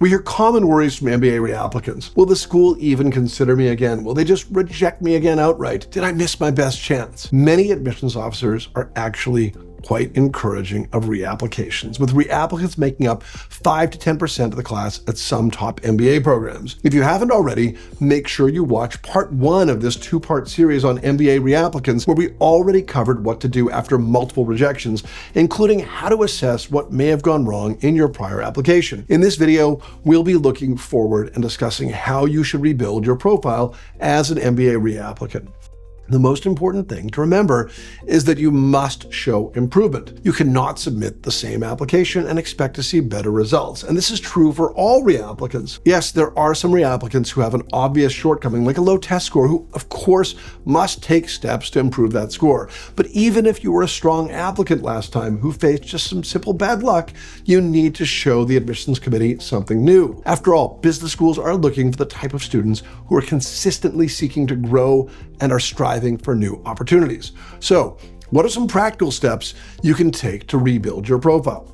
We hear common worries from MBA reapplicants. Will the school even consider me again? Will they just reject me again outright? Did I miss my best chance? Many admissions officers are actually quite encouraging of reapplications, with reapplicants making up 5 to 10% of the class at some top MBA programs. If you haven't already, make sure you watch part 1 of this 2-part series on MBA reapplicants, where we already covered what to do after multiple rejections, including how to assess what may have gone wrong in your prior application. In this video, we'll be looking forward and discussing how you should rebuild your profile as an MBA reapplicant. The most important thing to remember is that you must show improvement. You cannot submit the same application and expect to see better results. And this is true for all reapplicants. Yes, there are some reapplicants who have an obvious shortcoming, like a low test score, who of course must take steps to improve that score. But even if you were a strong applicant last time who faced just some simple bad luck, you need to show the admissions committee something new. After all, business schools are looking for the type of students who are consistently seeking to grow and are striving for new opportunities. So, what are some practical steps you can take to rebuild your profile?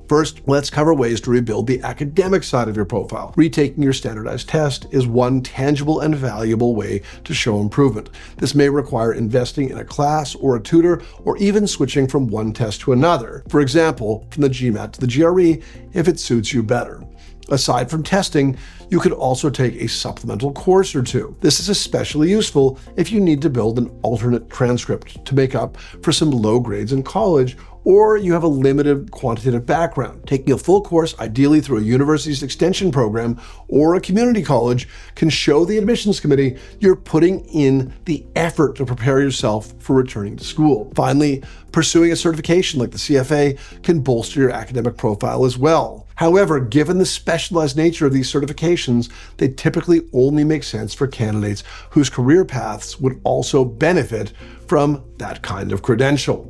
First, let's cover ways to rebuild the academic side of your profile. Retaking your standardized test is one tangible and valuable way to show improvement. This may require investing in a class or a tutor, or even switching from one test to another. For example, from the GMAT to the GRE, if it suits you better. Aside from testing, you could also take a supplemental course or two. This is especially useful if you need to build an alternate transcript to make up for some low grades in college, or you have a limited quantitative background. Taking a full course, ideally through a university's extension program or a community college, can show the admissions committee you're putting in the effort to prepare yourself for returning to school. Finally, pursuing a certification like the CFA can bolster your academic profile as well. However, given the specialized nature of these certifications, they typically only make sense for candidates whose career paths would also benefit from that kind of credential.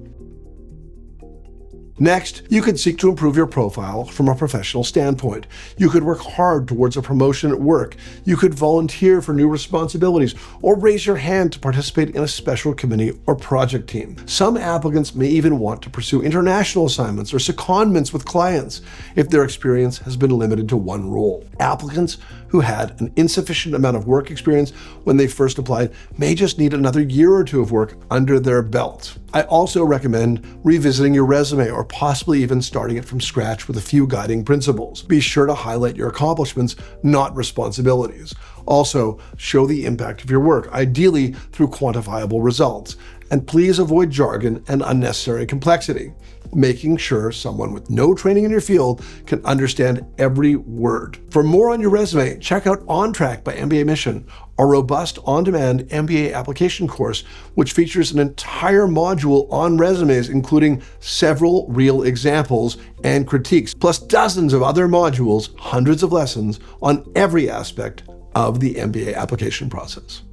Next, you could seek to improve your profile from a professional standpoint. You could work hard towards a promotion at work. You could volunteer for new responsibilities, or raise your hand to participate in a special committee or project team. Some applicants may even want to pursue international assignments or secondments with clients if their experience has been limited to one role. Applicants who had an insufficient amount of work experience when they first applied may just need another year or two of work under their belt. I also recommend revisiting your resume, or possibly even starting it from scratch with a few guiding principles. Be sure to highlight your accomplishments, not responsibilities. Also, show the impact of your work, ideally through quantifiable results. And please avoid jargon and unnecessary complexity, making sure someone with no training in your field can understand every word. For more on your resume, check out On Track by mbaMission, our robust on-demand MBA application course, which features an entire module on resumes, including several real examples and critiques, plus dozens of other modules, hundreds of lessons on every aspect of the MBA application process.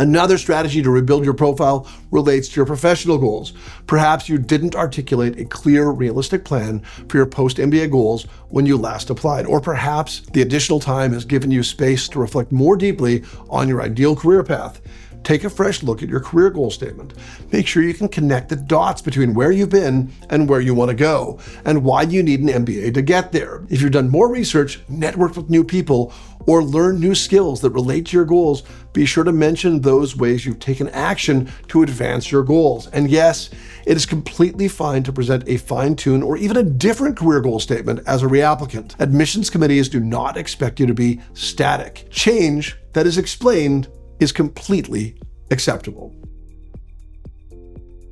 Another strategy to rebuild your profile relates to your professional goals. Perhaps you didn't articulate a clear, realistic plan for your post-MBA goals when you last applied, or perhaps the additional time has given you space to reflect more deeply on your ideal career path. Take a fresh look at your career goal statement. Make sure you can connect the dots between where you've been and where you want to go, and why you need an MBA to get there. If you've done more research, networked with new people, or learned new skills that relate to your goals, be sure to mention those ways you've taken action to advance your goals. And yes, it is completely fine to present a fine-tuned or even a different career goal statement as a reapplicant. Admissions committees do not expect you to be static. Change that is explained is completely acceptable.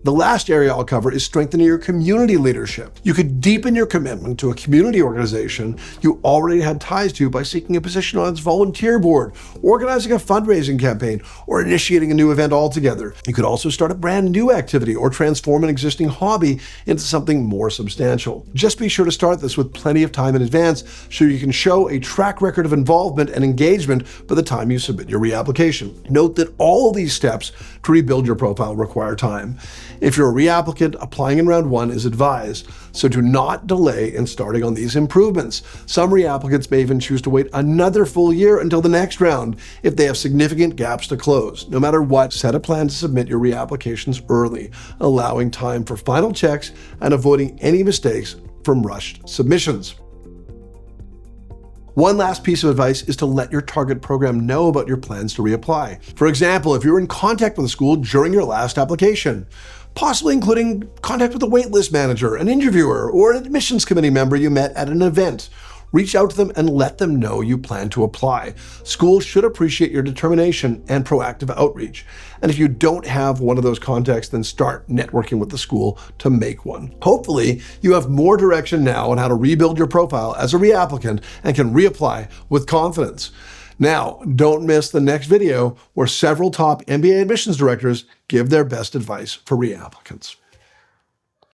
The last area I'll cover is strengthening your community leadership. You could deepen your commitment to a community organization you already had ties to by seeking a position on its volunteer board, organizing a fundraising campaign, or initiating a new event altogether. You could also start a brand new activity or transform an existing hobby into something more substantial. Just be sure to start this with plenty of time in advance so you can show a track record of involvement and engagement by the time you submit your reapplication. Note that all of these steps to rebuild your profile require time. If you're a reapplicant, applying in round 1 is advised, so do not delay in starting on these improvements. Some reapplicants may even choose to wait another full year until the next round if they have significant gaps to close. No matter what, set a plan to submit your reapplications early, allowing time for final checks and avoiding any mistakes from rushed submissions. One last piece of advice is to let your target program know about your plans to reapply. For example, if you're in contact with a school during your last application, possibly including contact with a waitlist manager, an interviewer, or an admissions committee member you met at an event, reach out to them and let them know you plan to apply. Schools should appreciate your determination and proactive outreach. And if you don't have one of those contacts, then start networking with the school to make one. Hopefully, you have more direction now on how to rebuild your profile as a reapplicant and can reapply with confidence. Now, don't miss the next video where several top MBA admissions directors give their best advice for reapplicants.